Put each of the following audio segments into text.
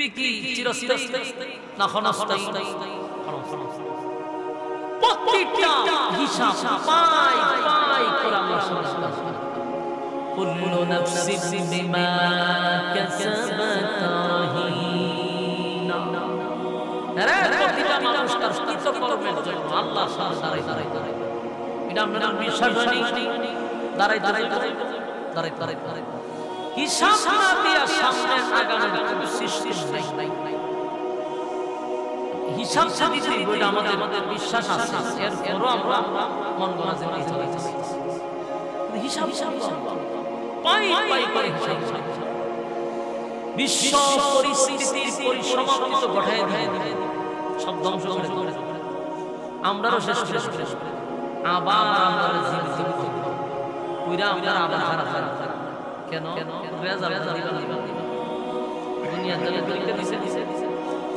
পৃথিবী কি চিরস্থায়ী না ক্ষণস্থায়ী? প্রত্যেকটা হিসাব পাই পাই করে আল্লাহ সুবহানাহু ওয়া তাআলা কুল্লু নাফসিন বিমা কাসাবাত রাহিনা। আরে প্রতিটা মানুষ তার কৃতকর্মের জন্য আল্লাহর সামনে দাঁড়ায়। এটা আপনাদের বিশ্বাস হয়নি? দাঁড়ায় হিসাব না দিয়া সামনে আগানোর কোনো সিস্টেম নাই। হিসাব দিতে বইটা আমাদের বিশ্বাস আছে, এরপরও আমরা মন গড়া জীবনে চলাইতেছি। হিসাব পাই হিসাব বিশ্ব পরিস্থিতির পরিসমাপ্তি তো ঘটায় দেয়, সব ধ্বংস করে আমরাও শেষ করে আবার আমরা জীবিত কইরা আমরা আবার খারাপ কেন রেজাল্ট দুনিয়া জগৎ লিখে দিছে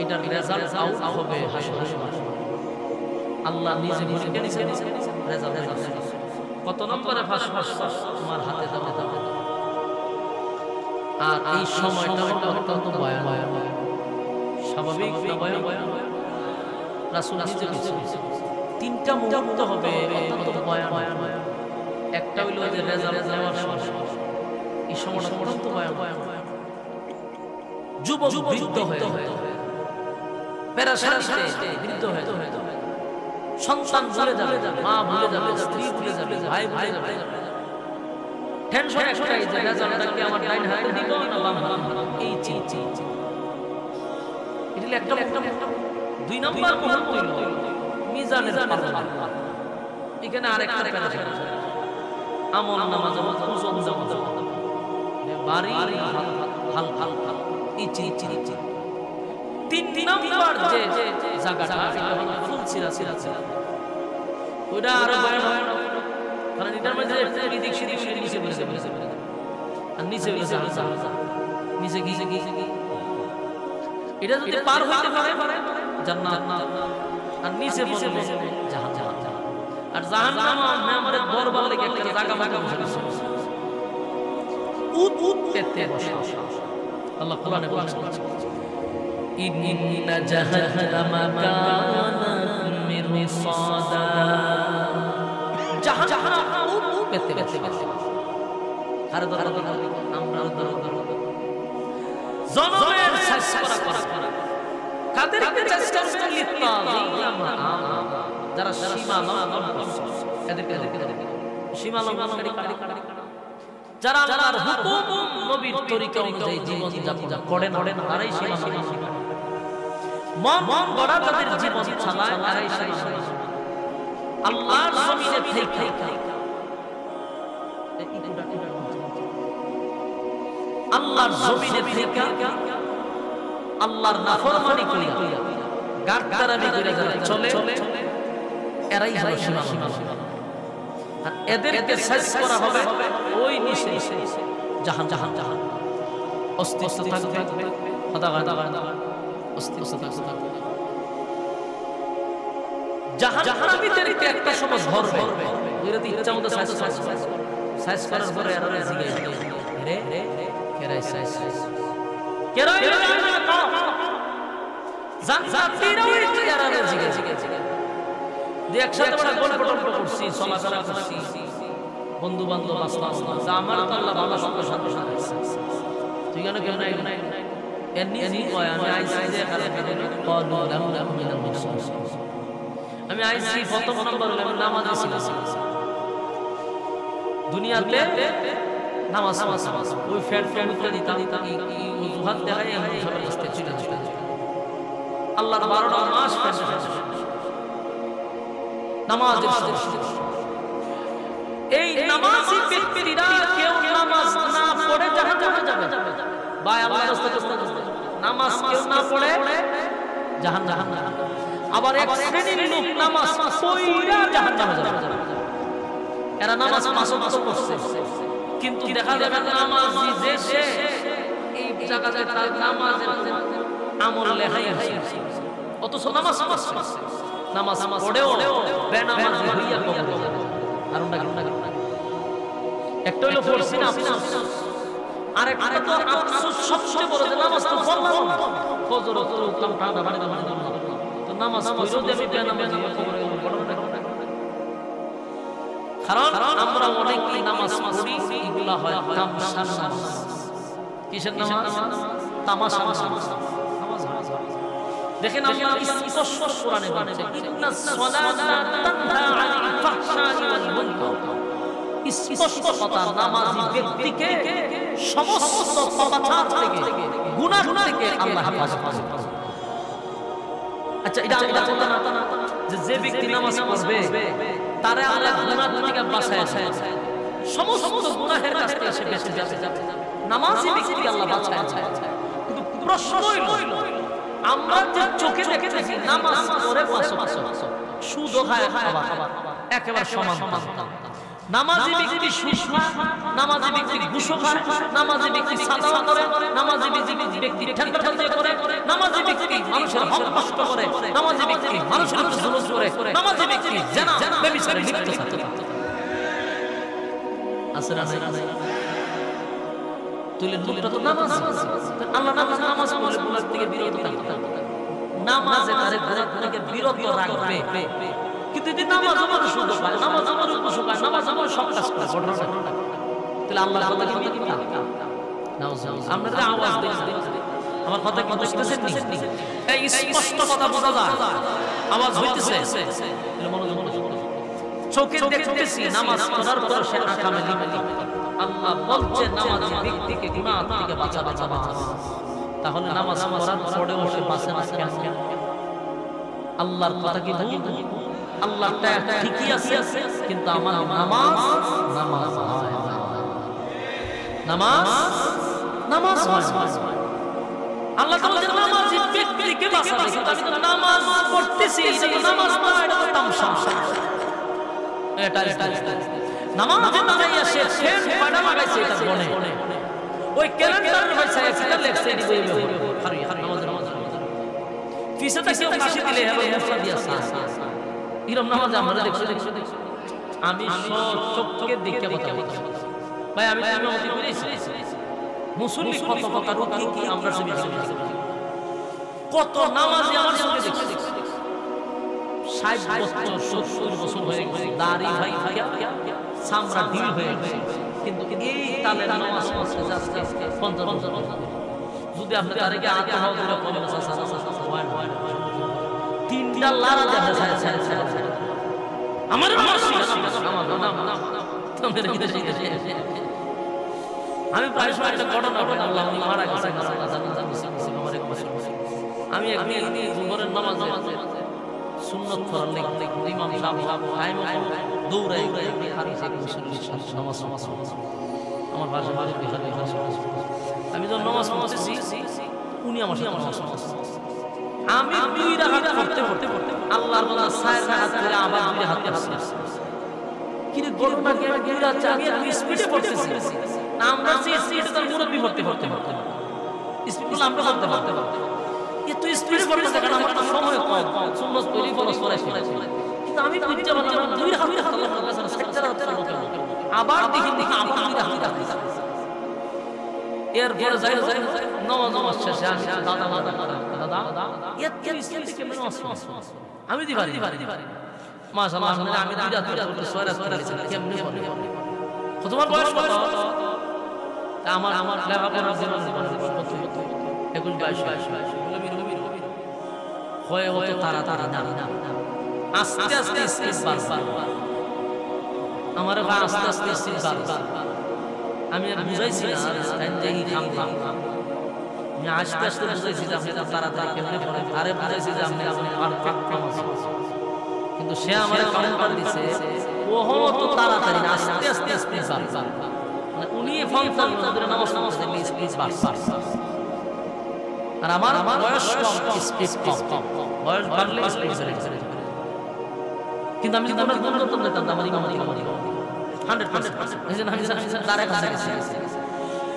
এটার রেজাল্ট আউট হবে হাসি। আল্লাহ নিজে লিখে দিছে রেজাল্ট কত নম্বরে ফাঁস তোমার হাতে দাও। আর এই সময়টা অত্যন্ত ভয়ানক, স্বাভাবিক না ভয়ানক? রাসূল নিজে বলেছেন তিনটা মুহূর্ত হবে অত্যন্ত ভয়ানক। একটা হইল যে রেজাল্ট নেওয়ার সময়, এই সময়টা অত্যন্ত ভয়ানক। যুবক বৃদ্ধ হয়ে পেরেশানিতে বৃদ্ধ হয়ে সন্তান ভুলে যাবে, মা ভুলে যাবে, স্ত্রী ভুলে যাবে, ভাই ভুলে যাবে। টেনশন একটাই যে রেজাল্টটা কি আমার ডাইন হাতে দিব না বাম হাতে, এই চিন্তা। এটা একটা দুই নাম্বার মুহূর্ত হইল মিজানের পাল্লা। এখানে আরেকটা পেরেশানি আমল নামাজ ওজন জামাত বাড়ি হাল এই চিন্তা। তিন নাম্বার যে জায়গাটা ফুল ছিলা ওইটা আরো ভয়ানক, কারণ এটার মধ্যে এদিক সেদিক নিচে বলেছে আর নিচে নিচে কি এটা যদি পার হতে পারে জান্নাত, আর নিচে বসে জাহান্নাম। আর জাহান্নাম আমাদের দরবার লেগে একটা জায়গা মাগা বসে উত পেতে বসে। আল্লাহ কোরআনে বলেছেন ইন্না জাহান্নামা কানাত মিরসাদা। জাহান্নাম উত পেতে আরে দরবার আমরা জনমের চেষ্টা করা কাদেরকে চেষ্টা করতে লিপ্ত যারা সীমা লঙ্ঘন করছে এদেরকে সীমা লঙ্ঘনকারী যারা আল্লাহর হুকুম নবীর তরিকা অনুযায়ী জীবন যাপন করে না তারাই সীমা মন গড়া তাদের জীবন চালায় তারাই সীমা। আল্লাহর জমিনে থেকে আল্লাহর জমিনে থেকে আল্লাহর নাফরমানি করিয়া গাদ্দারামি করিয়া যারা চলে এরাই হলো সীমা। আর এদেরকে শেষ করা হবে ওই নিচে জাহান্নাম। অস্তিত্ব থাকবে অস্তিত্ব থাকবে জাহান্নামীদেরকে একটা সময় ধরবে, যদি ইচ্ছা মতো শেষ করার পরে এরা জিজ্ঞাসা রে কেরাই শেষ কেরাই জান্নাতীরাও এরা জিজ্ঞাসা যে একসাথে আমরা গল্প করছি, চলাফেরা করছি, বন্ধু বান্ধব আসলাম, আমার তো আল্লাহ ভালো সঙ্গে ঠিক আছে কেউ নাই আমি আইসি প্রথম নম্বর নামাজ দুনিয়াতে নামাজ ওই ফ্যান দিতাম অজুহাত দেখাই আল্লাহর 12টা মাস নামাজ। এই নামাজি ব্যক্তিরা কেউ নামাজ না পড়ে জাহান্নামে যাবে ভাই। আল্লাহর রাস্তায় নামাজ কেউ না পড়ে জাহান্নাম। আবার এক শ্রেণীর লোক নামাজ পড়া জাহান্নামে যাবে। এরা নামাজ মাসুদ করছে, কিন্তু দেখা যাবে নামাজি যে এই জায়গাতে তার নামাজের আমল লেখাই আছে, অথচ নামাজ পড়ছে, নামাজ পড়েও বেনামাজি হইয়া কবরে যাবে। আর একটা হইলো পড়ছি না আফসোস, আর একটা তো আফসোস সবচেয়ে বড় যে নামাজ তো পড়লাম না। ফজর উঠলাম ঠান্ডা পানিতে তো নামাজ পড়েও দেবে বেনামাজি খবরে কারণ আমরা অনেকেই নামাজ পড়ি এগুলা হয় তামাশার নামাজ। কিসের নামাজ? তামাশার নামাজ। দেখেন আল্লাহ স্পষ্ট কোরআনে বলেছে ইন্নাস সালাতা তানহা আনিল ফাহশাই ওয়াল মুনকার। স্পষ্ট কথা, নামাজি ব্যক্তিকে সমস্ত পাপাচার থেকে, গুনাহ থেকে আল্লাহ হেফাজত করে। আচ্ছা, এটা কথা না যে ব্যক্তি নামাজ পড়বে তারে আল্লাহ গুনাহ থেকে বাঁচায়, সমস্ত গুনাহের কাছ থেকে সে বেঁচে যাবে। নামাজি ব্যক্তিকে আল্লাহ বাঁচায়। কিন্তু প্রশ্ন হইল, আমরা যে চোখে দেখতেছি নামাজ পড়ে সুদ খায়, একেবারে সমান। নামাজি ব্যক্তি সুদ খায়, নামাজি ব্যক্তি ঘুষ খায়, নামাজি ব্যক্তি সাদাওয়া করে, নামাজি ব্যক্তি ঠেকাঠেকি করে, নামাজি ব্যক্তি মানুষের হক নষ্ট করে, নামাজি ব্যক্তি মানুষের উপর জুলুম করে, নামাজি ব্যক্তি জিনা ব্যভিচারে লিপ্ত থাকে। আছে না নাই? তুলে তো নামাজ। আল্লাহ নামাজ পড়লে গুনাহ থেকে বিরত থাকতে, নামাজে তারে গুনাহ থেকে বিরত রাখবে। কিন্তু যদি নামাজ আমার শুদ্ধ পায়, নামাজ আমার উপোস পায়, নামাজ আমার সব কাজ করে, তাহলে আল্লাহর কথা কি মিথ্যা? আপনারা আওয়াজ দিন, আমার কথা কি বুঝতেছেন? এই স্পষ্ট কথা বোঝা যায়, আওয়াজ হইতেছে। তাহলে মনোযোগ চোখে দেখতেছি নামাজ পড়ার পর সে আকামে লিপ্ত। আল্লাহ বলছে নামাজি ব্যক্তিকে গুনাহ থেকে বাঁচাবে নামাজ। তাহলে নামাজ পড়ার পরেও সে বাঁচে না কেন? আল্লাহর কথা কি ভুল? আল্লাহটা ঠিকই আছে, কিন্তু আমার নামাজ হয় না। নামাজ আল্লাহ তাআলা নামাজি ব্যক্তিকে বাঁচাবে, কিন্তু আমি তো নামাজ পড়তেছি, এটা তো নামাজ না, এটা তো তামসা। এটা নামাজে দাঁড়াইয়া সে ফেন পাড়া লাগাইছে, এটা বনে ওই ক্যালেন্ডার হইছে, এটা লেখছে দিবে হারি নামাজ ফিসটা কেউ কাশি দিলে হবে মুসা দিয়া এরকম নামাজ আমরা দেখছি। আমি চোখকে দেখে কথা বলছি ভাই, আমি অতি করেছি মুসল্লি কত কথা রুকি কি আমরা সবই দেখি, কত নামাজি আমার সঙ্গে দেখছি 60 বছর 70 বছর হয়ে গেছে, দাড়ি ভাই চামড়া ঢিল হয়ে গেছে, কিন্তু এই তালে নামাজ পড়তে যাচ্ছে 50 বছর। যদি আপনি তারিখে আতে হওয়া দিলে 3টা লারা যাবে আমার আমি প্রায় সময় একটা ঘটনা হয়, আল্লাহ মারা গেছে, আমি একদিন জোহরের নামাজ সুন্নত করার লাগি ইমাম সাহেব টাইম দৌড়াই হারিয়েছে নামাজ। আমার ভাষা আমি যখন নামাজ পড়তেছি উনি আমার সাথে নামাজ পড়তেছে, আমি 2 রাকাত পড়তে আল্লাহর বলা 4 রাকাত করে আবার 2 হাত আসছে। কিন্তু ঘটনা কি, আমি 2 রাকাত আমি একটু স্পিডে পড়তেছি, আমরা যে স্পিডে তার মুরব্বি পড়তে স্পিড আমরা পড়তে এত স্পিডে পড়তেছে, কারণ আমার সময় কম, সুন্নাত পড়ি ফরজ পড়াইছি, কিন্তু আমি বুঝতে পারলাম 2 রাকাত আল্লাহর কাছে 60 রাকাত আবার দেখি আবার 2 রাকাত। এরপরে যাই নামাজ শেষে আসে দাদা এত স্পিডে কেমন আমি দি পারি মাশাআল্লাহ, আমি 2 রাকাত করতে 6 রাকাত করেছি, কেমনে বলে তোমার বয়স কত? আমার লেখাপড়ার জীবন 21-22 হয়ে হতো তাড়াতাড়ি না, আস্তে আস্তে স্পিড বাড়বে, আমার আস্তে আস্তে স্পিড বাড়বে। আমি বুঝাইছি না আমি আস্তে আস্তে বুঝাইছি যে আপনি তাড়াতাড়ি কেমনে পড়েন, আরে বুঝাইছি যে আপনি পারফেক্ট নামাজ, কিন্তু সে আমার কাউন্টার দিছে ও হতো তাড়াতাড়ি না, আস্তে আস্তে স্পিড বাড়বে। মানে উনি ফাংশন ধরে নামাজ স্পিড বাড়বে, আর আমার বয়স কম স্পিড কম, বয়স বাড়লে স্পিড বাড়ে। কিন্তু আমি যদি আমার গুণগত নিতাম আমার ইমামতি 100% এই যে আমি তারে কাছে গেছি।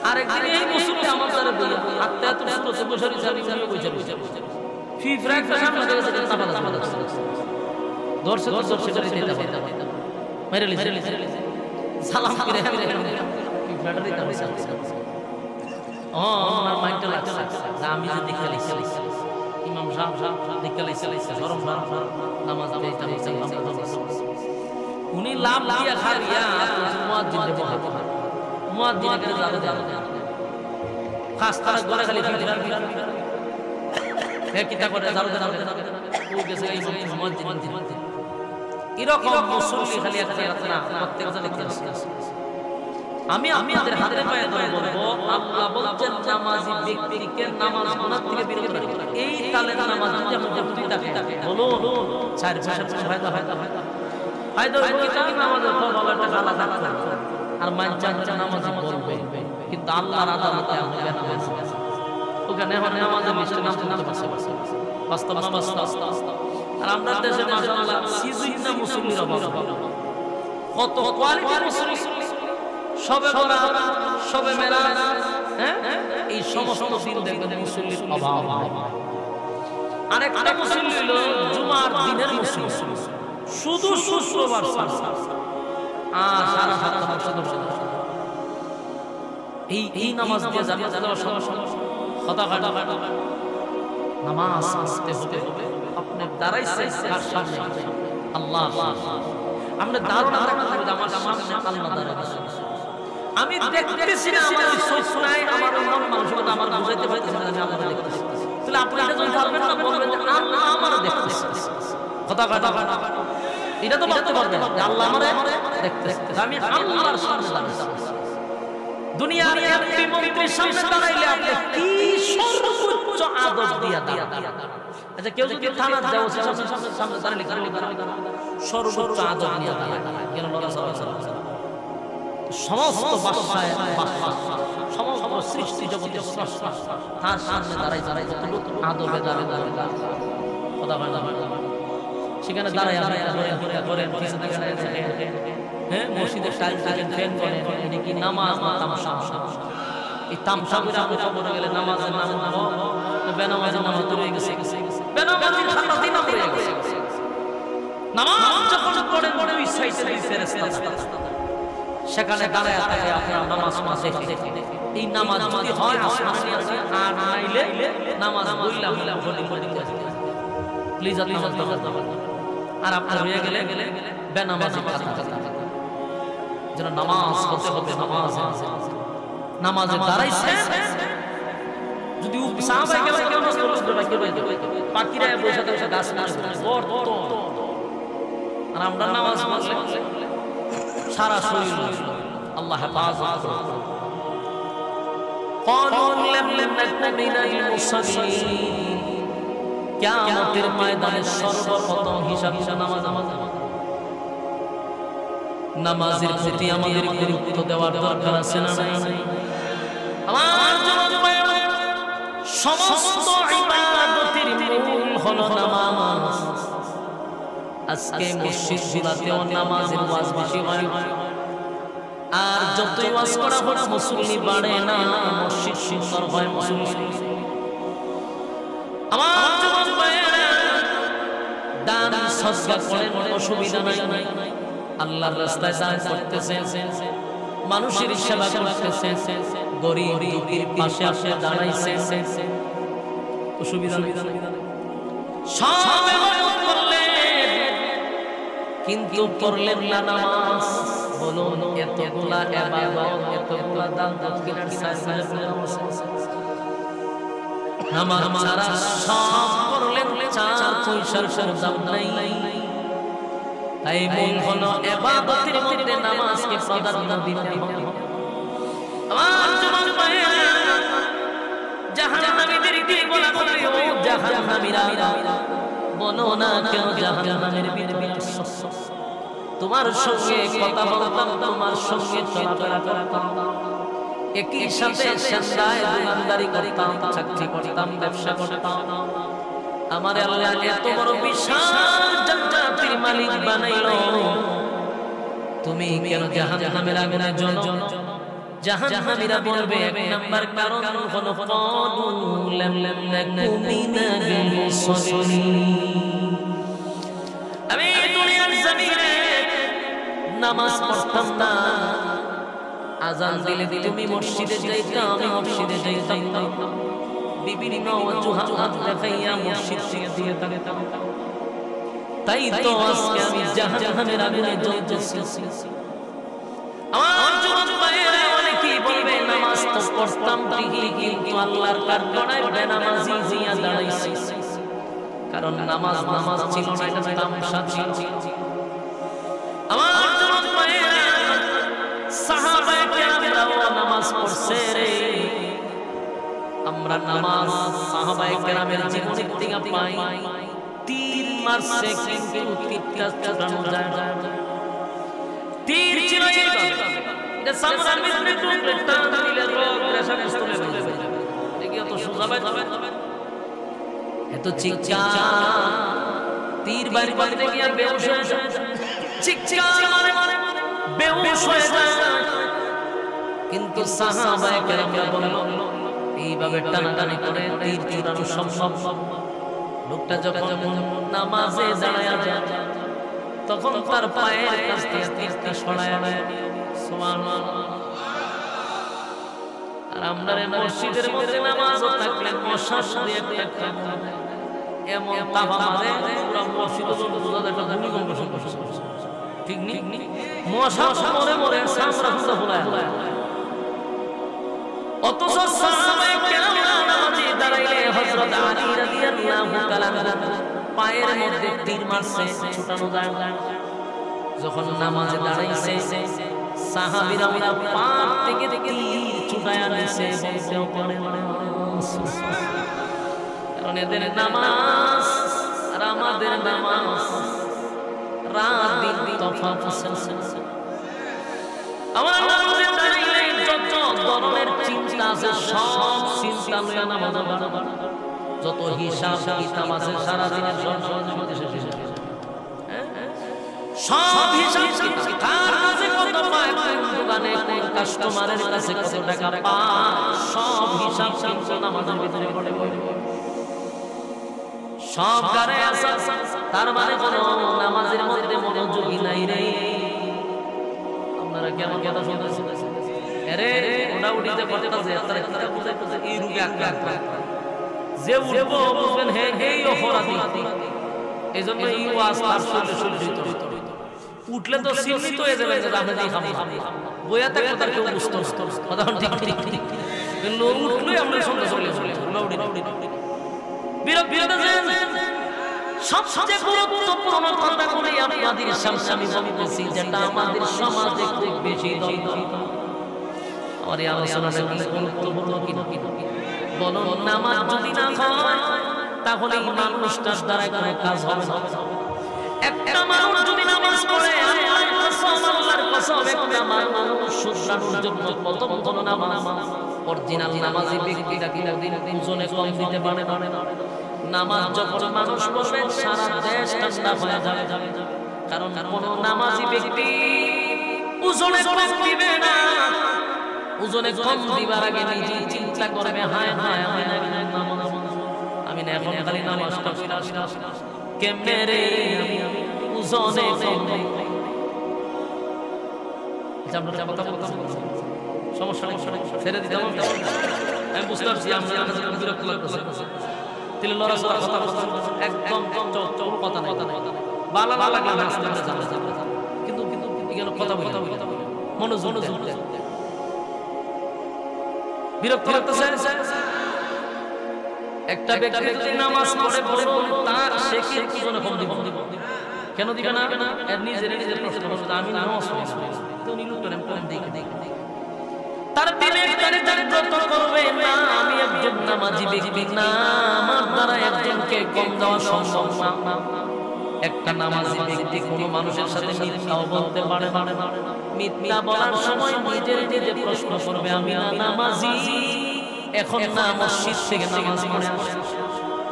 আর একদিন এই মুসল্লি আমার দ্বারা বলে আত্মা তো সুরতে বসরি যাবি আমি কইছি ফি ফ্র্যাক সামনে গেছে না পাতা দর্শক করে দিতে মেরে লিছে সালাম করে ফি ফ্ল্যাটার দিতে ও আমার মাইন্ডটা লাগছে আমি যে দেখে লিছি ইমাম সাহেব দিকালাইছে গরম নামাজ উনি লাভ দিয়া খাইয়া মুয়াজ্জিন দেব মুয়াজ্জিনের কাছে যাবে খাস তারা গলা খালি ফিরান হে কিতা করে যাবে ও গেছে এই মুয়াজ্জিন এরকম মুসল্লি খালি একটা না প্রত্যেকটা দেখতে আসছে আমি আপনাদের হাতে পায়ে ধরে বলবো আল্লাহ বলছেন নামাজি ব্যক্তিকে নামাজ গুনাহ থেকে বিরত রাখবে এই কালের নামাজ যদি মুক্তি থাকে বলুন চার ফায়দা ওই কিতা নামাজের ফল একটা গালা থাকবে আর মানচান নামাজি বলবে কিন্তু আল্লাহর আদালতে হবে নামাজ ওখানে হয় নামাজের লিস্টে নাম শুনতে পারছে বাস্তব নামাজ আর আমরা দেশে মাশাআল্লাহ সিজুইনা মুসল্লির অভাব কত কোয়ালিটির মুসল্লি সবে বরাত সবে মেরাজ হ্যাঁ এই সমস্ত দিন দেখবেন মুসল্লির অভাব আরেকটা মুসল্লি হলো জুমার দিনের মুসল্লি শুধু শুক্রবার সারা সপ্তাহ এই নামাজ দিয়ে জান্নাত যাওয়ার কথা নামাজ পড়তে হবে আপনি দাঁড়াইছে কার সামনে আল্লাহ আমরা দাঁড়ানো আমার সামনে আল্লাহ দাঁড়াইছে আমি দেখতেছি না আমার চোখ নাই আমার মন মানসিকতা আমার বুঝাইতে পারতেছি না আমি আল্লাহকে দেখতেছি তাহলে আপনি এটা যদি পারবেন না বলবেন যে আল্লাহ আমার দেখতেছে কথা এটা তো বলতে পারবেন যে আল্লাহ আমারে দেখতেছে আমি আল্লাহর সামনে দাঁড়াইছি দুনিয়ার এমপি মন্ত্রীর সামনে দাঁড়াইলে আপনি কি সর্বোচ্চ আদব দিয়া দাঁড়াবেন আচ্ছা কেউ যদি থানা যাও সামনে দাঁড়ালে সর্বোচ্চ আদব নিয়ে দাঁড়ায় কেন নবী সাল্লাল্লাহু আলাইহি ওয়াসাল্লাম সমস্ত বাদশায় সমস্ত সৃষ্টি জগতের স্রষ্টা তার সামনে দাঁড়াই যতটুকু আদবে দাঁড়ায় কথা বলে সেখানে দাঁড়ায় করেন হ্যাঁ মসজিদের টাইম ফ্যান করেন এটা কি নামাজ না তামসা এই তামসা করে আমরা খবরে গেলে নামাজের নাম বেনামাজের নামাজ তো রয়ে গেছে বেনামাজির সারা দিন রয়ে গেছে নামাজ যখন পড়ে ওই সাইডে দুই ফেরেশতা সেখানে দাঁড়ায় থাকে আপনার নামাজ দেখে এই নামাজ যদি হয় আসমানে আছে আর নাইলে নামাজ বইলা বলি প্লিজ আপনি আর আপনার হয়ে গেলে বেনামাজি কথা যেন নামাজ হতে হবে নামাজে দাঁড়াইছে যদি সাহাবায়ে কেরাম নামাজ পড়তে পাখিরা বসে বসে গাছ না আর আমরা নামাজ পড়লে সারা শরীর আল্লাহ হেফাজত করুন قالوا لم نكن من المصلين কিয়ামতের ময়দানে সর্বপ্রথম হিসাব নামাজের প্রতি আমাদের গুরুত্ব দেওয়ার দরকার আছে না আমার যুবক সমস্ত ইবাদতের মূল হলো নামাজ আজকে মসজিদগুলোতেও নামাজের ওয়াজ বেশি হয় আর যতই ওয়াজ করা হয় মুসল্লি বাড়ে না মসজিদ সুন্দর হয় মুসল্লি আমার যুবক ভাইরা দান সদকা করেন অসুবিধা নাই আল্লাহর রাস্তায় দান করতেছেন মানুষের সেবা করতেছেন গরীব দুঃখীর পাশে আসে দাঁড়াইছেন অসুবিধা নাই সব ইবাদত করলেন কিন্তু পড়লেন না নামাজ বলুন এতগুলা ইবাদত এতগুলা দান দক্ষিণার সাইজে নামাজ ছাড়া সব করলেন চার পয়সার দাম নাই তাই মূল হলো ইবাদতের মধ্যে নামাজকে প্রাধান্য দিতে হবে আমার যুবক ভাইরা জাহান্নামীদেরকে বলা হবে ও জাহান্নামীরা বলো না কেন জাহান্নামের ভিতরে তোমার সঙ্গে কথা বলতাম তোমার সঙ্গে চলাফেরা করতাম একই সাথে সন্ধ্যায় দোকানদারি করতাম চাকরি করতাম ব্যবসা করতাম আমার আল্লাহ এত বড় বিশাল জান্নাতের মালিক বানাইলো তুমি কেন জাহান্নামের আগুনে জ্বলো জাহান্নামীরা বলবে এক নাম্বার কারণ হলো ক্বালু লাম নাকু মিনাল মুসাল্লিন আমি দুনিয়ার জমিনে নামাজ পড়তাম না আজান দিলে তুমি মসজিদে যাইতা আমি মসজিদে যাইতাম না বিভিন্ন অজুহাত দেখাইয়া মসজিদ থেকে দিয়ে থাকে। তাই তো আজকে আমি জাহান্নামের আগুনে জ্বলতেছি। আমার যুবক ভাইয়েরা অনেকেই বলবে নামাজ তো পড়তাম ঠিকই, কিন্তু আল্লাহর কারখানায় বেনামাজি হইয়া দাঁড়াইছি। কারণ নামাজ ছিল না, এটা তামাশা ছিল। আমার যুবক ভাইয়েরা সাহাবায়ে কেরামরাও নামাজ পড়ছে রে। আমরা নামাজ সাহাবায়ে কেরামের জীবনের থেকে পাই। তীর মারছে কিন্তু তীরটা ছুটানো যায় না। তীর ছিল এটা সামরার ভিতরে টুকরে টান দিলে রোগ রেশা স্তলে হয়ে যাবে। দেখি অত সোজা যাবে এত চিৎকার, তীর বাড়ি বাড়িতে গিয়ে বেহুশ হয়ে যায়, চিৎকার মারে বেহুশ হয়ে যায়। কিন্তু সাহাবায়ে কেরামরা বলল এইভাবে টানাটানি করে তীর ছুটানো সম্ভব। লোকটা যখন নামাজে দাঁড়ায় যায় তখন তার পায়ের কাছ থেকে তীরটা সরায় নেয়। সুবহানাল্লাহ। আর আমরা মসজিদের মধ্যে নামাজও থাকলে মশা শুধু একটা এমন তাবা মারে পুরো মসজিদ বোঝা যায় একটা ভূমিকম্প শুরু। ঠিক নেই, মশা মরে মরে সামরা ফুটা ফোলায়। অথচ সাহাবায়ে কেরামরা নামাজে দাঁড়াইলে হযরত আলী রাদিয়াল্লাহু তাআলা পায়ের মধ্যে তীর মারছে, ছুটানো যায় না। যখন নামাজে দাঁড়াইছে সাহাবীরা পা থেকে তীর ছুটায়া নিছে, বলতেও পারে না। কারণ এদের নামাজ আর আমাদের নামাজ রাত দিন তফাৎ আছে। আমার নামাজে দাঁড়াইলে যত ধরনের চিন্তা আছে সব চিন্তা লইয়া নামাজ পড়া, যত হিসাব কিতাব আছে সারা দিনের সব হিসাব কিতাব, কার কাছে কত পায়, কোন দোকানে কোন কাস্টমারের কাছে কত টাকা পায়, সব হিসাব কিন্তু নামাজের ভিতরে পড়ে। সব গারে আছে, তার মানে কোনো নামাজের মধ্যে মনোযোগী নাই রে। আপনারা কেন কেন শুনতেছেন? আরে ওটা উঠিতে করতেছে, তারা কিতাব বুঝাইতেছে এই রূপে আক্রান্ত। যে উঠবো বুঝবেন হে এই অপরাধী। এইজন্য এই ওয়াজ তার সাথে শুনতে উঠলে তো চিহ্নিত হয়ে যাবে যে আপনি এই খামা বইয়া থাকে তার কেউ বুঝতো কথা ঠিক ঠিক। কিন্তু উঠলেই আমরা শুনতে চলে সবচেয়ে গুরুত্বপূর্ণ কথাগুলি আপনাদের সামনে আমি বলতেছি, যেটা আমাদের সমাজে খুব বেশি দরকার। আর এই আলোচনাটা কি গুরুত্বপূর্ণ কিনা বলো? নামাজ যদি না হয় তাহলে এই মানুষটার দ্বারা কোনো কাজ হবে না। একটা মানুষ যদি নামাজ পড়ে আল্লাহর কসম একটা মানুষ শুধরানোর জন্য প্রথম কোন নামাজ অরিজিনাল নামাজি ব্যক্তিটা কোনদিন ওজনে কম দিতে পারে না। নামাজ যখন মানুষ পড়বে সারা দেশ ঠান্ডা হয়ে যাবে। কারণ কোন নামাজি ব্যক্তি ওজনে কম দিবে না। ওজনে কম দিবার আগে নিজে চিন্তা করবে, হায় হায় আমি না এখন খালি নামাজটা কেমনে রে ওজনে কম। সমস্যা নেই, ছেড়ে দিতে হবে। আমি বুঝতে পারছি আমরা বিরক্ত লাগতেছে, তাহলে লড়াচড়া কথা একদম কথা নাই, ভালো না লাগলে কিন্তু এখানে কথা বলি মনোযোগ বিরক্ত লাগতেছে। একটা ব্যক্তি যদি নামাজ পড়ে বলুন তার সে কি ওজনে কম দিব? কেন দিবে না? এর নিজের প্রশ্ন করতে আমি নামাজ পড়ি তো নিলুটরে কম দেখে তার দিলে তার ব্রত করবে না আমি একজন নামাজি ব্যক্তি না, আমার দ্বারা একজনকে কম দেওয়া সম্ভব না। একটা নামাজি ব্যক্তি কোন মানুষের সাথে মিথ্যাও বলতে পারে না। মিথ্যা বলার সময় নিজে প্রশ্ন করবে আমি না নামাজি, এখন না মসজিদ থেকে নামাজ পড়ে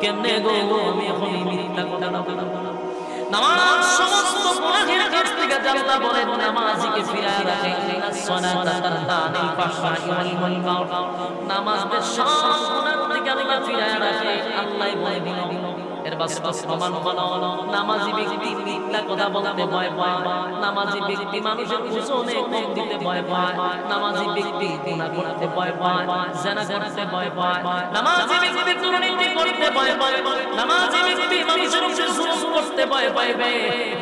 কেমনে গো আমি এখন মিথ্যা কথা না। নামাজ সমস্ত গুনাহের কাছ থেকে আল্লাহ বলেন নামাজিকে ফিরায় রাখে, সালাতা তানহানিল ফাহশাই ওয়াল মুনকার। নামাজকে সব গুনাহ থেকে আল্লাহ ফিরায় রাখে। আল্লাহ বলে দিল এর এর বাস্তব প্রমাণ হলো নামাজি ব্যক্তি মিথ্যা কথা বলতে ভয় পায়, নামাজি ব্যক্তি মানুষের ওজনে কম দিতে ভয় পায়, নামাজি ব্যক্তি গুনাহ করতে ভয় পায়, জিনা করতে ভয় পায়, নামাজি ব্যক্তি দুর্নীতি করতে ভয় পায়, নামাজি ব্যক্তি মানুষের উপর জুলুম করতে ভয় পাবে,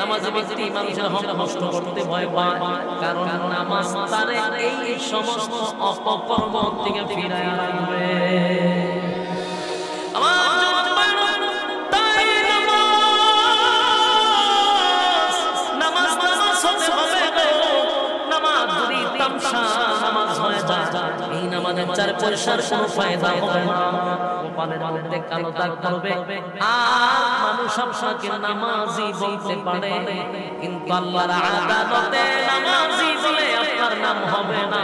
নামাজি ব্যক্তি মানুষের হক নষ্ট করতে ভয় পায়, কারণ নামাজ তারে এই সমস্ত অপকর্ম থেকে ফিরায় আনবে। এই নামাজের 4 পয়সার কোনো ফায়দা হবে না, কপালের মধ্যে কালো দাগ পড়বে, আর মানুষ আপনাকে নামাজি বলতে পারে, কিন্তু আল্লাহর আদালতে নামাজি বলে আপনার নাম হবে না,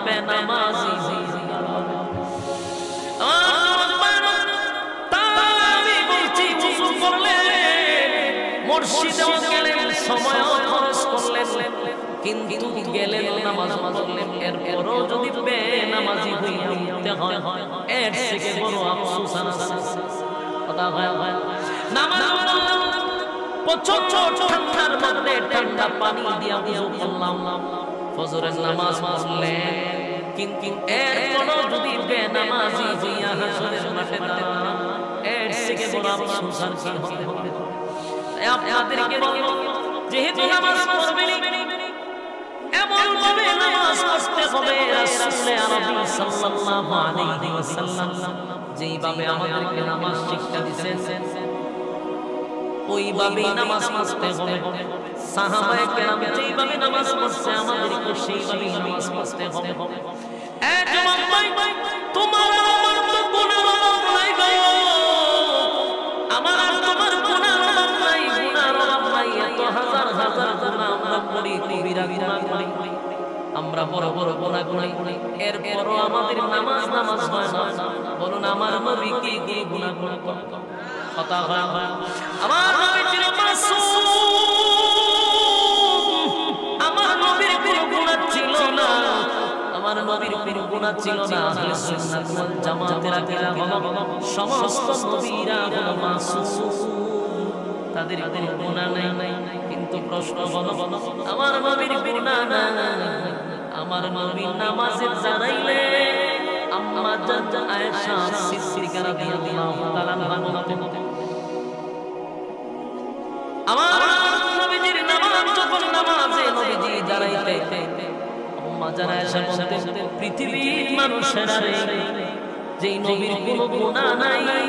বেনামাজি। আমি বলছি ওযু করলেন, মসজিদেও গেলেন, সময়ও খরচ করলেন, কিন্তু গেলেন নামাজ পড়লেন, এরপরও যদি বেনামাজি হইয়া উঠতে হয় এর থেকে বড় আফসোস আছে। কথা হয় নামাজ প্রচন্ড ঠান্ডার মধ্যে ঠান্ডা পানি দিয়া ওযু করলাম, ফজরের নামাজ পড়লেন, কিন্তু এরপরও যদি বেনামাজি হইয়া হাসরের মাঠে দাঁড়ান এর থেকে বড় আফসোস আর কি হবে। আপনাদেরকে বলবো, যেহেতু নামাজ পড়বেন এমন ভাবে নামাজ পড়তে হবে রাসূল আরবি সাল্লাল্লাহু আলাইহি ওয়াসাল্লাম যেইভাবে আমাদেরকে নামাজ শিক্ষা দিয়েছেন ওইভাবেই নামাজ পড়তে হবে। সাহাবায়ে কেরাম যেইভাবে নামাজ পড়ছে আমাদেরকে সেইভাবেই নামাজ পড়তে হবে। এক ভাই তোমার আমার তো গুনাহ নাই গো, আমার আর তোমার গুনাহ নাই, গুনাহ নাই, এত হাজার হাজার গুনাহ আমরা করি, কবিরা গুনাহ করি, আমরা বড় বড় গুনাহ করি, এরপরও আমাদের নামাজ হয় না। বলুন আমার নবী কি গুনাহ করত? কথা হয় আমার নবী ছিল মাসুম, আমার নবীর কোনো গুনাহ ছিল না, আমার নবীর কোনো গুনাহ ছিল না। আহলে সুন্নাত ওয়াল জামাতের আকীদা হলো সমস্ত নবীরা হলো মাসুম, তাদের কোনো গুনাহ নাই। কিন্তু প্রশ্ন হলো আমার নবীর গুনাহ নাই, আমার নবী নামাজে দাঁড়াইলে আম্মা জান আয়েশা সিদ্দিকা রাদিয়াল্লাহু তাআলা বলতেন, আমার নবীজির নামাজ যখন নামাজে নবীজি দাঁড়াইতে আম্মা জান আয়েশা বলতেন, পৃথিবীর মানুষেরা রে, যেই নবীর কোনো গুনাহ নাই,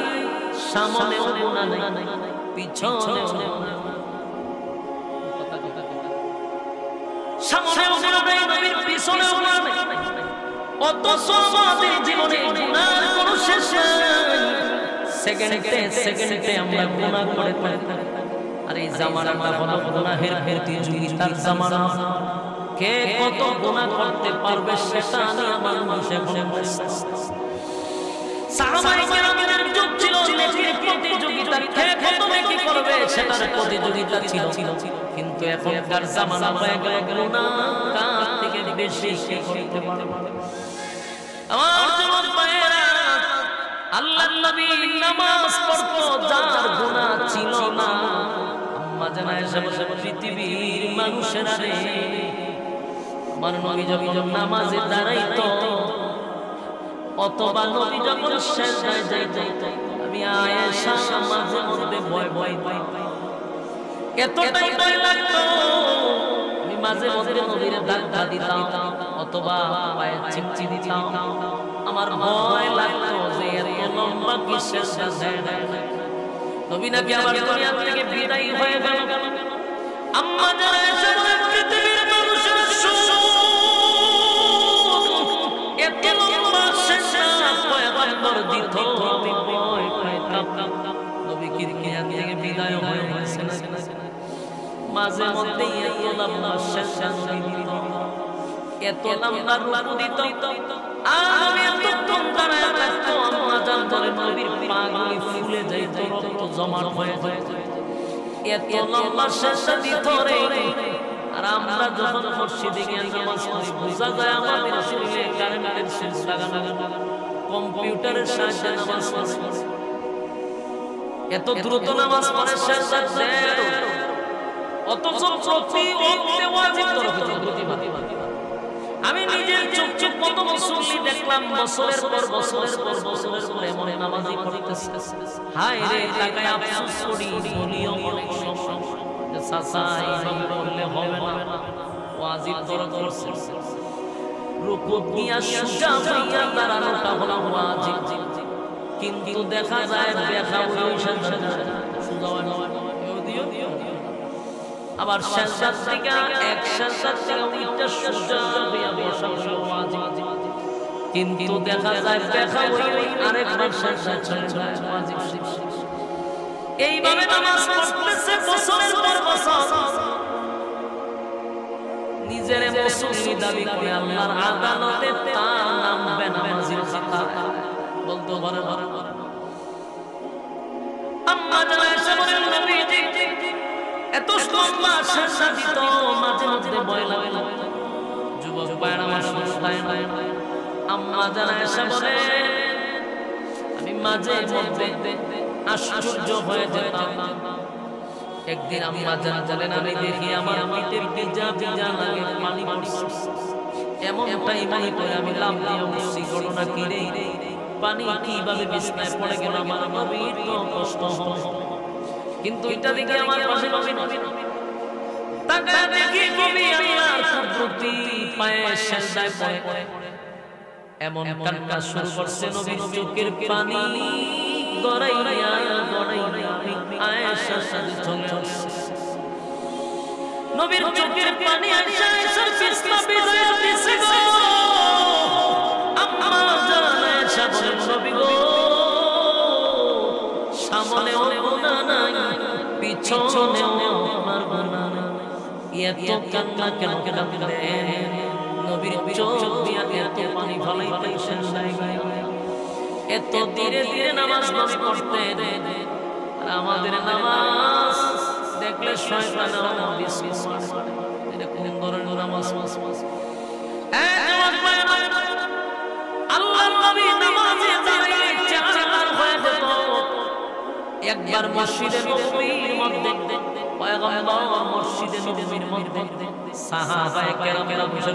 সামনেও গুনাহ নাই, পিছনেও সামনেও গুনাহ নাই, নবীর পিছনেও গুনাহ নাই, অথচ আমাদের জীবনে গুনার কোনো শেষ নাই। সেকেন্ডে আমরা গুনাহ করে থাকি। আর এই জামানাটা হলো গুনাহের প্রতিযোগিতার জামানা, কে কত গুনাহ করতে পারবে সেটা নিয়ে মানুষে বসে। সাহাবায়ে কেরামের যুগ ছিল নেকির প্রতিযোগিতা, কে কত নেকি করবে সেটার প্রতিযোগিতা ছিল, কিন্তু এখনকার জামানা হয়ে গেল গুনাহ কার থেকে বেশি কে করতে পারবে। আমার যুবক ভাইয়েরা, আল্লাহর নবী নামাজ পড়তো, যার গুনাহ ছিল না, আম্মা জান আয়েশা বলেন, পৃথিবীর মানুষেরা রে, আমার নবী যখন নামাজে দাঁড়াইতো অথবা নবী যখন সিজদায় যাইতো, আমি আয়েশা মাঝে মধ্যে ভয় পাই, এতটাই ভয় লাগতো আমি মাঝে মধ্যে নবীর ধাক্কা দিতাম অথবা পায়ে চিমচি দিতাম। আমার ভয় লাগতো যে এত লম্বা কি সিজদা দেয়, নবী নাকি আমার দুনিয়া থেকে বিদায় হয়ে গেল। আম্মা জান আয়েশা বলেন, পৃথিবীর মানুষের এত লম্বা সিজদা পয়গম্বর দিত, আমি ভয় পাইতাম নবী কি দুনিয়া থেকে বিদায় হয়ে গেছে না। মাঝে মধ্যে এত লম্বা সিজদা নবী দিত, এত লম্বা রুকু দিত, আর আমি এতক্ষণ দাঁড়ায় থাকতাম। আম্মা জান বলেন, নবীর পাগুলি ফুলে যাইত, রক্ত জমাট হয়ে যেত, এত লম্বা সিজদা দিত রে। আর আমরা যখন মসজিদে গিয়ে নামাজ পড়ি, বোঝা যায় আমাদের শরীরে কারেন্টের সুইচ লাগানো, কম্পিউটারের সাহায্যে নামাজ পড়ি, এত দ্রুত নামাজ পড়ে সেজদার দেয় অথচ প্রতি ওয়াক্তে ওয়াজিব তরফ আমি নিজের চোখ কত মুসল্লি দেখলাম বছরের পর এমন নামাজই পড়তেছে হায় রে তাকায় আফসোস করি বলিও অনেক সময় যে চাচা এইভাবে বললে হবে না ওয়াজিব তরফ করছে রুকু দিয়া সুজা হইয়া দাঁড়ানোটা হলো ওয়াজিব কিন্তু দেখা যায় দেখা ওই সাজদা সুজা হয় না আবার সাজদা থেকে এক সাজদা থেকে ওইটা সুজা হইয়া বসা হলো ওয়াজিব কিন্তু দেখা যায় দেখা ওই আরেকবার সাজদা চলে যায় ওয়াজিব এইভাবে নামাজ পড়তেছে বছরের পর বছর নিজের মুসল্লি দাবি করে আল্লাহর আদালতে তার নাম বেনামাজির খাতায় বলতে পারে আম্মা জানা এসে বলেন নবীজি এত লম্বা শেষা দিত মাঝে মাঝে ভয় লাগে যুবক ভাইরা আমার শুনতাই না আম্মা জানা এসে বলে আমি মাঝে মধ্যে আশ্চর্য হয়ে যেতাম একদিন আম্মা জানেন আমি দেখি আমার পিঠে ভিজা ভিজা লাগে পানি পড়ছে এমন টাইমে করে আমি লাভ দিয়ে উঠছি ঘটনা কি রে পানি কিভাবে বিছনায় পড়ে গেল আমার নবীর তো কষ্ট হয় কিন্তু এটা দেখে আমার পাশে নবী তাকায় দেখি নবী আল্লাহর কুদরতি পায়ে সেজদায় পড়ে এমন কান্না শুরু করছে নবীর চোখের পানি গড়াইয়া আয়েশা সাথে চলে আসছে নবীর চোখের পানি আয়েশার বিছনা ভিজায়া দিছে গো আম্মা জান আয়েশা বলেন নবী গো সামনেও গুনাহ নাই পিছনেও আমার গুনাহ নাই এত কান্না কেন কাঁদেন নবীর চোখ দিয়া এত পানি ফলাইতেছেন এত ধীরে ধীরে নামাজ নবী পড়তেন আর আমাদের নামাজ দেখলে শয়তানও ডিসমিস করে এটা কোন ধরনের নামাজ আল্লাহর নবী নামাজে দাঁড়িয়ে চার হয়ে যেত একবার মসজিদে নববীর মধ্যে পয়গম্বর মসজিদে নববীর মধ্যে সাহাবায়ে কেরামেরা বসে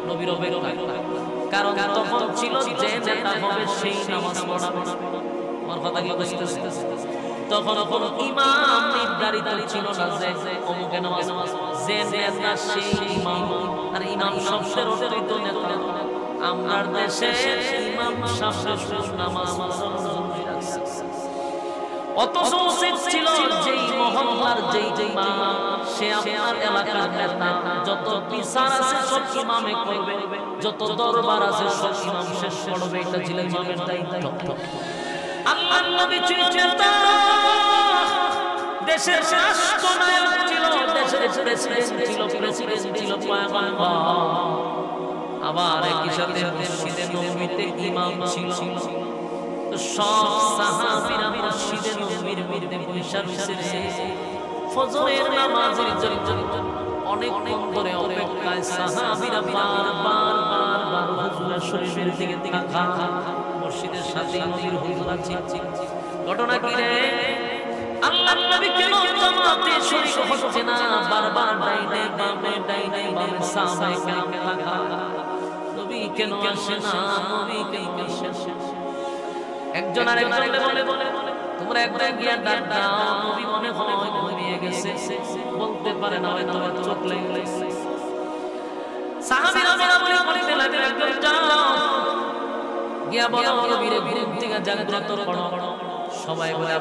নবীর অপেক্ষায় কারণ তখন ছিল যে নেতা হবে সেই নামাজ পড়া আমার কথা কি বুঝতেছে তখন কোনো ইমাম নির্ধারিত ছিল না যে অমুকে নামাজ যে নেতা সেই ইমাম আর ইমাম সবচেয়ে অতিরিক্ত নেতা আমার দেশে ইমাম সবচেয়ে নামাজ অথচ উচিত ছিল যেই মহল্লার যেই ইমাম সে আপনার এলাকার নেতা যত বিচার আছে সব ইমামে করবে যত দরবার আছে সব ইমাম শেষ করবে এটা ছিল ইমামের দায়িত্ব আল্লাহর নবী ছিলেন দেশের রাষ্ট্রনায়ক ছিল দেশের প্রেসিডেন্ট ছিল পয়গম্বর আবার একই সাথে মসজিদে নববীতে ইমাম ছিল সব সাহাবীরা মসজিদে নববীর মধ্যে বসে রয়েছে ফজরের নামাজের জন্য অনেকক্ষণ ধরে অপেক্ষায় সাহাবীরা বারবার হুজুরের শরীরের দিকে তাকায় মসজিদের সাথে নবীর হুজুর আছে ঘটনা কি রে আল্লাহর নবী কেন জামাতে শরীক হচ্ছে না বারবার ডাইনে বামে সাহাবায়ে কেরাম তাকায় নবী কেন আসে না নবী কেন আসে একজন আরেকজনকে বলে তোমরা একবার গিয়া ডাক দাও নবী মনে হয় ঘুমিয়ে গেছে বলতে পারে না হয়তো চোখ লেগেছে সাহাবীরা বলা করতে লাগলেন একজন যাও গিয়া বলো নবীর ঘুম থেকে জাগ্রত করো সবাই বলে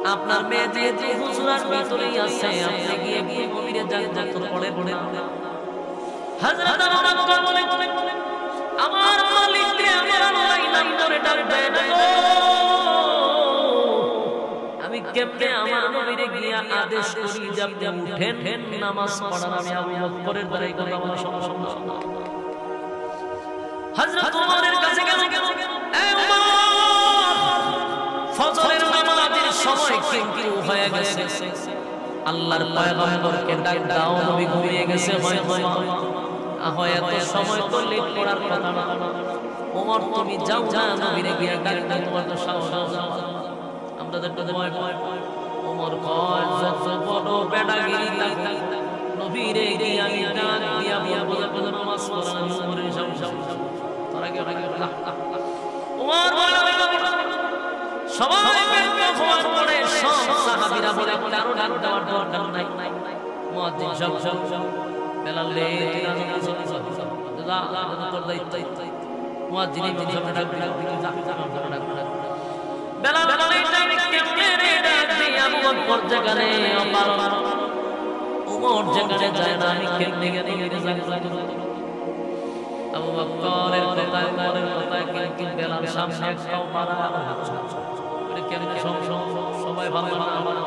আপনার মেয়ে যে হুজুরার ভিতরেই আছে আপনি গিয়ে নবীর জাগ্রত করে হযরত আবু বকর বলে আমার মালিক রে আমার আল্লাহ নাম ধরে ডাকবে না গো আমি কেমনে আমার নবীরে গিয়া আদেশ করি যে আপনি উঠেন নামাজ পড়ান আমি আবু বকরের দ্বারাই কথা বলা সম্ভব না হযরত ওমরের কাছে গেল এই ওমর ফজরের নামাজের সময় কিন্তু হয়ে গেছে আল্লাহর পয়গম্বরকে ডাক দাও নবী ঘুমিয়ে গেছে হয় এত সময় তো লেট করার কথা না ওমর তুমি যাও না নবীরে গিয়া ডাক দাও তোমার তো সাহস তাদের তো ভয় ভয় ওমর কয় যত বড় বেটাগিরি থাকুক নবীরে কি আমি ডাক দিয়া বলে বলে নামাজ পড়া আমি ওমরের সামনে তারা কি ওমর বলে সবাই বের হওয়ার পরে সব সাহাবীরা বলে কারো ডাক দেওয়ার দরকার নাই মুয়াজ্জিন সব বেলাল লে দাদা তোর দায়িত্ব মুয়াজ্জিন ইমাম সাহেব ডাক দিল বেলাল বলে কেমনে রে ডাক দিয়ে আবু বকর যেখানে অপার ওমর যেখানে যায় না আমি কেমনে গেলে আবু বকরের কথায় কিন্তু বেলাল সামনে একটাও মারা এটা কেমনে সবাই ভালো না আমার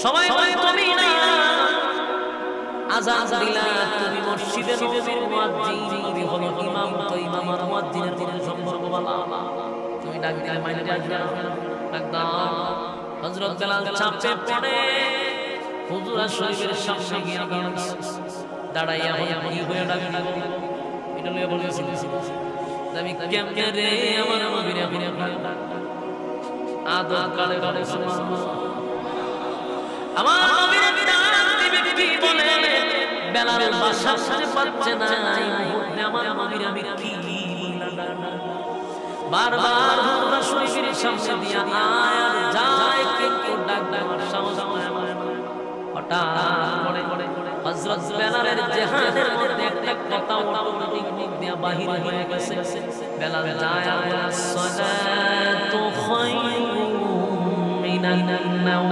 সবাই ভাই তুমি না আযান দিলা তুমি মসজিদে নববীর মুয়াজ্জিন তুমি হলো ইমাম তো ইমাম আর মুয়াজ্জিনের মধ্যে সম্পর্ক ভালো তুমি ডাক দিলে মাইনে একদম হযরত বেলাল চাপে পড়ে হুজুর শরীফের সামনে গিয়ে দাঁড়াইয়া কি হয়ে ডাক দিল এটা লইয়া বলেছিল আমি কেমনে রে আমার নবীর আদর কালে কালে সুবহানাল্লাহ আমার নবীর ডাক দিবে কি বলে বেলাল ভাষা শুনতে পাচ্ছে না এই মুহূর্তে আমার নবীর আমি কি বারবার হুজুর শরীফের সামনে দিয়া আয় আর যায় কিন্তু ডাক দেওয়ার সাহস হয় হঠাৎ পড়ে হযরত বেলালের জিহাদের মধ্যে একটা কথা অটোমেটিক মুখ দিয়া বাহির হয়ে গেছে বেলাল যায় as-salatu khayrun minan nawm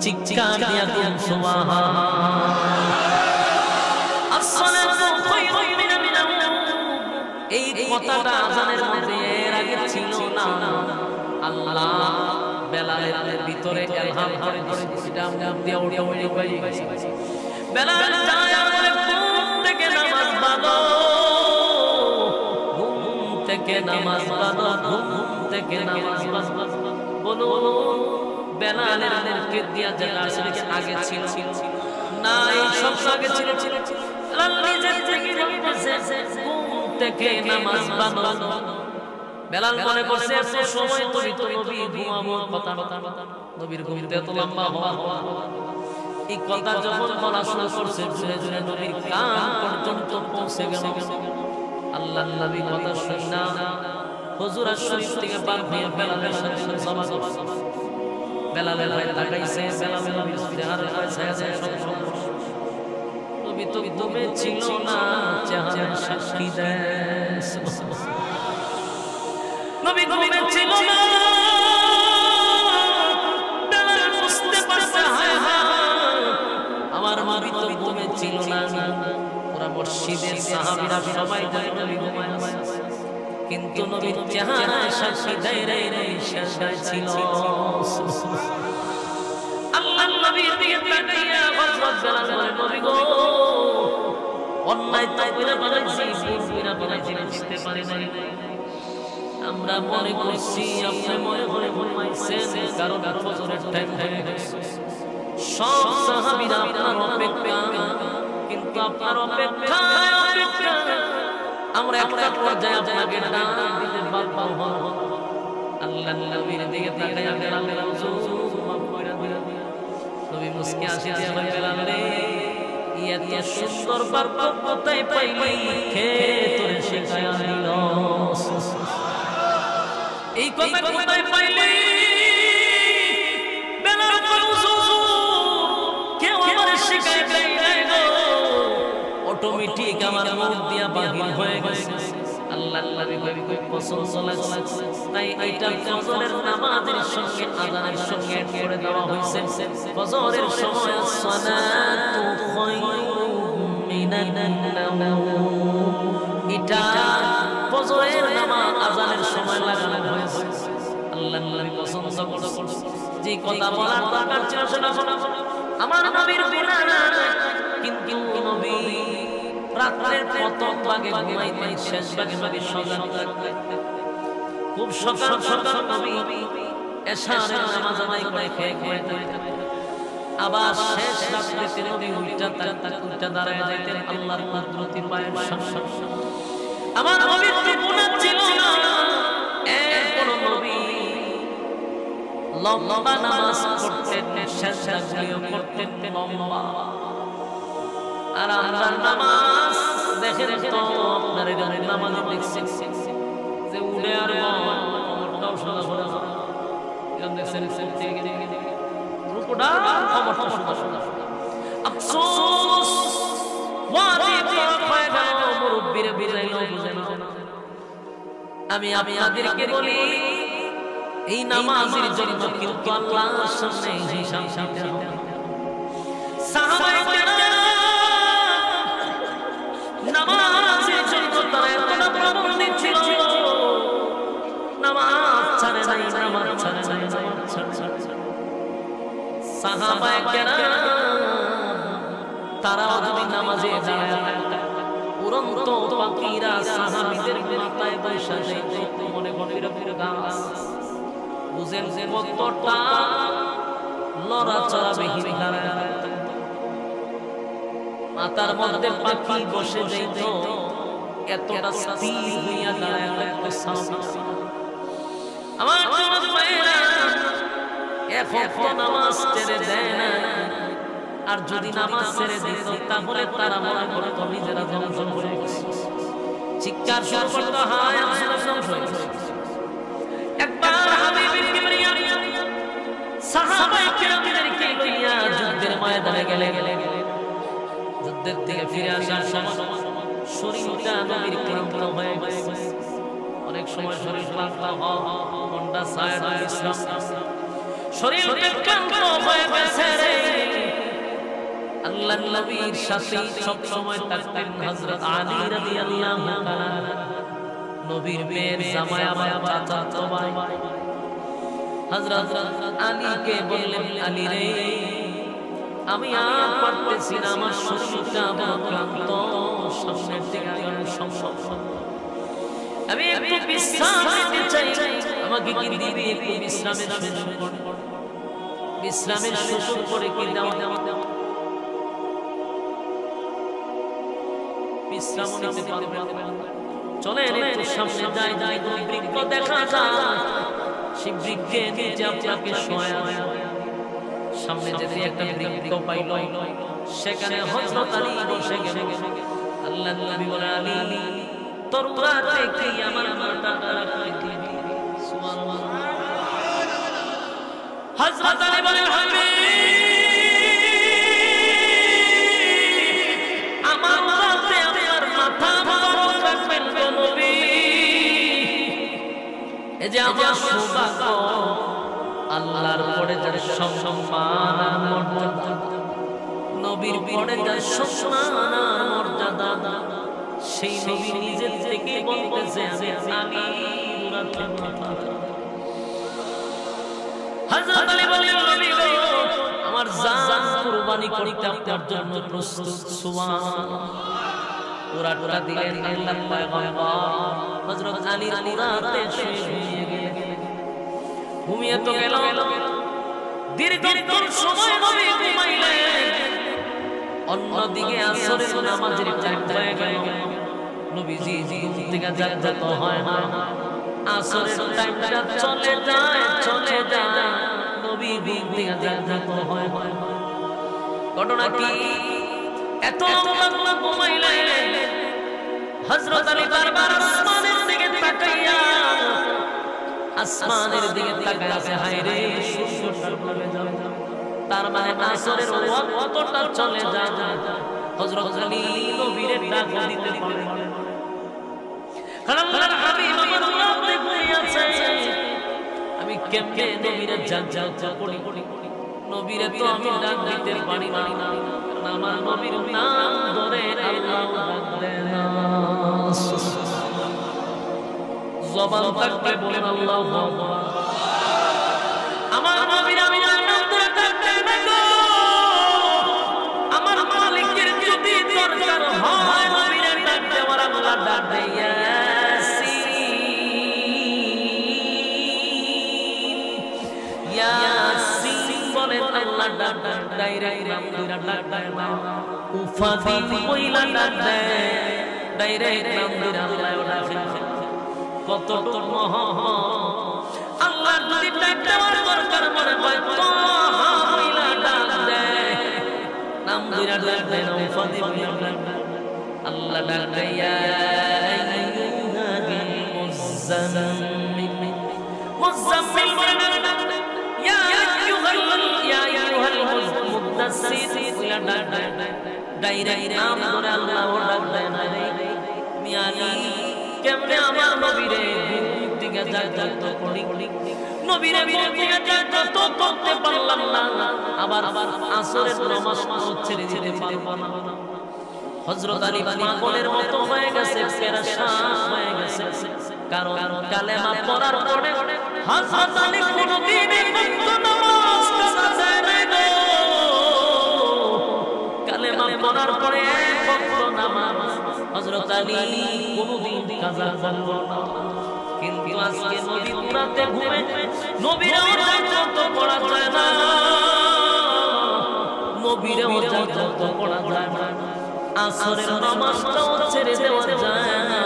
চিৎকার দিয়া দিন সুবহানাল্লাহ as-salatu khayrun minan nawm এই কথাটা আযানের মধ্যে এর আগে ছিল না আল্লাহ বেলালের ভিতরে ইলহাম করে এটা নাম দিয়ে অটোমেটিক হয়ে গেছে বেলাল যায় বলে ঘুম থেকে নামাজ পড়ো ঘুম থেকে নামাজ পড়ো ঘুম থেকে নামাজ পড়ো বলো বেলালের কে দিয়া যেটা আসলে আগে ছিল না এই সব আগে ছিল আল্লাহ নিজে থেকে বলতেছে ঘুম থেকে নামাজ পড়ো বেলাল মনে করছে এত সময় তুমি তো নবী ঘুমাবো কথা নবীর ঘুমতে এত লম্বা হওয়া এই কথা যখন বলা শুরু করছে জুড়ে জুড়ে নবীর কান পর্যন্ত পৌঁছে গেল আল্লাহর নবী কথা শুনা হুজুর শরীফ থেকে পার হয়ে বেলালের সাথে সভা করছে বেলালের ভাই লাগাইছে বেলালের নবীর চেহারা ছায়া ছায়া সব নবী তো ঘুমে ছিল না চেহারা সাক্ষী দেয় নবী ঘুমে ছিল না বেলাল বুঝতে পারছে হায় হায় আমার নবী তো ঘুমে ছিল না পুরা মসজিদের সাহাবীরা সবাই যায় নবী ঘুমায় আছে কিন্তু নবীর চেহারা সাক্ষী দেয় রে শেষায় ছিল আল্লাহর নবীর দিকে তাকিয়ে হযরত বেলাল বলে নবী গো অন্যায় তো কইরা বানাইছি কইরা বানাইছি বুঝতে পারি নাই আমরা মনে করছি আপনি মনে করে ঘুমাইছেন কারণ ফজরের টাইম হয়ে গেছে সব সাহাবীরা আপনার অপেক্ষা কিন্তু আপনার অপেক্ষা আমরা একটা পর্যায়ে আপনাকে ডাক দিতে পারবো আল্লাহর নবীর দিকে তাকায়া বেলাল হুজুর মাফ কইরা দিলেন নবী মুস্কি আসি দিয়া বেলাল রে এত সুন্দর বার্তা কোথায় পাইলি কে তোরে শিখায়া দিল এই কথা কোথায় পাইলি বেলাল হুজুর কেউ আমারে শিখায় দেয় নাই গো অটোমেটিক আমার মুখ দিয়া বাহির হয়ে গেছে আল্লাহর নবী কই পছন্দ লাগছে তাই এইটা ফজরের নামাজের সঙ্গে আযানের সঙ্গে এড করে দেওয়া হয়েছে ফজরের সময় সালাতু খায়রুম মিনান নাওম এটা ফজরের নামাজ আযানের সময় লাগানো হয়েছে আল্লাহর নবী পছন্দ করছে যে কথা বলার দরকার ছিল সেটা আমার নবীর বিনা কিন্তু নবী রাতের প্রথম ভাগে ঘুমাইতেন শেষ ভাগে নবী সজাগ থাকতেন খুব সকাল সকাল নবী এশারের নামাজ আদায় করে খেয়ে ঘুমাইতেন আবার শেষ রাতে নবী উল্টা দাঁড়ায় যাইতেন আল্লাহর কুদরতের পায়ের সামনে আমার নবীর তো গুনাহ ছিল না এরপর নবী লম্বা নামাজ পড়তেন, সেজদাগুলিও করতেন লম্বা। আর আমরা নামাজ দেখেন তো আপনার এই নামাজে দেখছি যে উড়ে আর কমরটাও সোজা সোজা এরকম দেখছেন রুকুটা কমরটা সোজা সোজা। আফসোস ওয়াজিব হয়ে গেল, মুরব্বিরে বুঝাইলো বুঝে না। আমি আপনাদেরকে বলি এই নামাজের জন্য কিন্তু আল্লাহর সামনে হিসাব দিতে হবে। সাহাবায়ে কেরাম নামাজের জন্য তারা এতটা প্রবণতা ছিল, নামাজ ছাড়ে নাই, নামাজ ছাড়ে নাই, নামাজ ছাড়ে। সাহাবায়ে কেরাম তারা যদি নামাজে দাঁড়ায় উড়ন্ত পাখিরা সাহাবীদের মাথায় বসে যেত মনে গভীর গাছ। বুঝেন যে কতটা লড়াচড়া বিহীন দাঁড়ায়, মাথার মধ্যে পাখি বসে যেত, এতটা স্থির হইয়া দাঁড়ায় একটা সাহাবী। আমার ভাইরা এখন তো নামাজ ছেড়ে দেয় না, আর যদি নামাজ ছেড়ে দিত তাহলে তারা মনে করত নিজেরা ধ্বংস হয়ে গেছে, চিৎকার শুরু করতে হয় আমরা ধ্বংস হয়ে গেছে। একবার হাবিবের কিবরিয়া সাহাবায়ে কেরামদেরকে লইয়া যুদ্ধের ময়দানে গেলেন। যুদ্ধের থেকে ফিরে আসার সময় শরীরটা নবীর ক্লান্ত হয়ে গেছে। অনেক সময় শরীর ক্লান্ত হয়, মনটা সায় না, বিশ্রাম শরীরটা ক্লান্ত হয়ে গেছে রে। আল্লাহর নবীর সাথে সব সময় থাকতেন হযরত আলী রাদিয়াল্লাহু তাআলা, নবীর মেয়ের জামাই আমার চাচাতো ভাই। হযরত আলীকে বললেন, আলী রে আমি আর পারতেছি না, আমার শরীরটা বড় ক্লান্ত, সামনের দিকে আগানো সম্ভব না, আমি একটু বিশ্রাম নিতে চাই, আমাকে কি দিবি একটু বিশ্রামের সুযোগ? বিশ্রামের সুযোগ করে কি দাও? বিশ্রাম নিতে পারবেন? চলেন একটু সামনে যাই, যাই বৃক্ষ দেখা যায়, সেই বৃক্ষের নিচে আপনাকে শোয়া। সামনে যেতে একটা বৃক্ষ পাইল, সেখানে হযরত আলী বসে গেল। আল্লাহর নবী বলেন, আলী তোর রাতে কি আমার মাথাটা রাখতে দিবি? সুবহানাল্লাহ। হযরত আলী বলেন, হাবিব আমার রাতে আমার মাথা মুবারক রাখবেন গো নবী। এই যে আমার সৌভাগ্য, আল্লাহর পরে যার সম্মান আর মর্যাদা, নবীর পরে যার সম্মান আর মর্যাদা, সেই নবী নিজের থেকে বলতেছে আমি আলীর রাতে মাথা। হযরত আলী বলেন, নবী গো আমার জান কুরবানি করতে আপনার জন্য প্রস্তুত। সুবহানাল্লাহ। পুরাটা দিলেন আল্লাহর পয়গম্বর। হযরত আলী পুরাতে শুয়ে গেলেন। ঘুমিয়ে তো গেল, দীর্ঘক্ষণ সময় নবী ঘুমাইলেন। অন্যদিকে আসরের নামাজের টাইম হয়ে গেল, নবীজি ঘুম থেকে জাগ্রত হয় না। আসরের টাইমটা চলে যায়, চলে যায়, নবী ঘুম থেকে জাগ্রত হয় না। ঘটনা কি? এত লম্বা ঘুমাইলেন। হযরত আলী বারবার আসমানের দিকে তাকাইয়া, আসমানের দিকে তাকায় আছে, হায় রে সূর্যটা ডুবে যাবে, তার মানে আসরের ওয়াক্তটা চলে যায়। হযরত আলী নবীর ডাক দিতে পারেন, আল্লাহর হাবিব আমার রাতে ঘুমিয়ে আছে, আমি কেমনে নবীর জানাজা পড়ি? নবীরে তো আমি ডাক দিতে পারি না, কারণ আমার নবীর নাম ধরে আল্লাহ ডাক দেয় না। জবান থাকতে বলেন আল্লাহু আকবার। আমার নবীর আমি নাম ধরে ডাক দেয় না গো। আমার মালিকের যদি দরকার হয় নবীরে ডাক দেওয়ার, আল্লাহ ডাক দেয় ইয়াসিন ইয়াসিন বলেন, আল্লাহ ডাক দেয়, ডাইরেক্ট নাম ধরে ডাক দেয় না, উফাদি কইলা ডাক দেয়, ডাইরেক্ট নাম ধরে আল্লাহ ডাক দেয়। কতটুকু মহান! আল্লাহ যদি ডাক দেওয়ার দরকার কয় তাহা বইলা ডাক দেয় নাম দুইরা ডাক দেয় নৌফাদি বইলা ডাক দেয় আল্লাহ ডাক দেয় ইয়া আইয়ুহাল মুযাম্মিল মুযাম্মিল ইয়া আইয়ুহাল মুদাসসির বইলা ডাক দেয় ডাইরেক্ট নাম ধরে আল্লাহ ডাক দেয় না রে মিয়ানি কেমনে আমার নবীরে দিকে জাগ্রত করি নবীরে দিকে জাগ্রত করতে পারলাম না আবার আসরের নামাজ ছেড়ে দিতে পারবো না হযরত আলী পাগলের মতো হয়ে গেছে পেরেশান হয়ে গেছে কারণ কালেমা পড়ার পরে হযরত আলী কোনদিন বন্ধ নামাজ কাজা যায় না কালেমা পড়ার পরে এক ওয়াক্ত নামাজ হযরত আলী কোনদিন কাজা করলো না কিন্তু আজকে নবী রাতে ঘুমে নবীরও জাগ্রত করা যায় না নবীরও জাগ্রত করা যায় না আসরের নামাজটাও ছেড়ে দেওয়া যায় না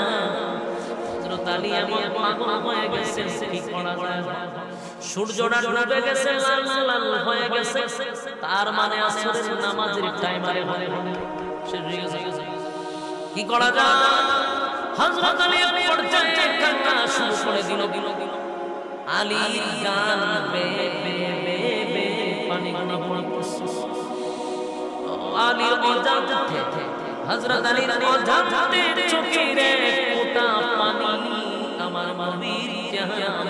হযরত আলী এমন পাগল হয়ে গেছে কি করা যায় সূর্যটা ডুবে গেছে লাল লাল হয়ে গেছে তার মানে আসরের নামাজের টাইম আরে শেষ হয়ে গেছে কি করা যায় হযরত আলী পর্যায়ে কান্না শুরু করে দিল আলী গান বে বে বে পানি পানি পড়ছে আলী ওজাতে হযরত আলীর ওজাতে চোখে রে ফোঁটা পানি আমার নবীর জাহান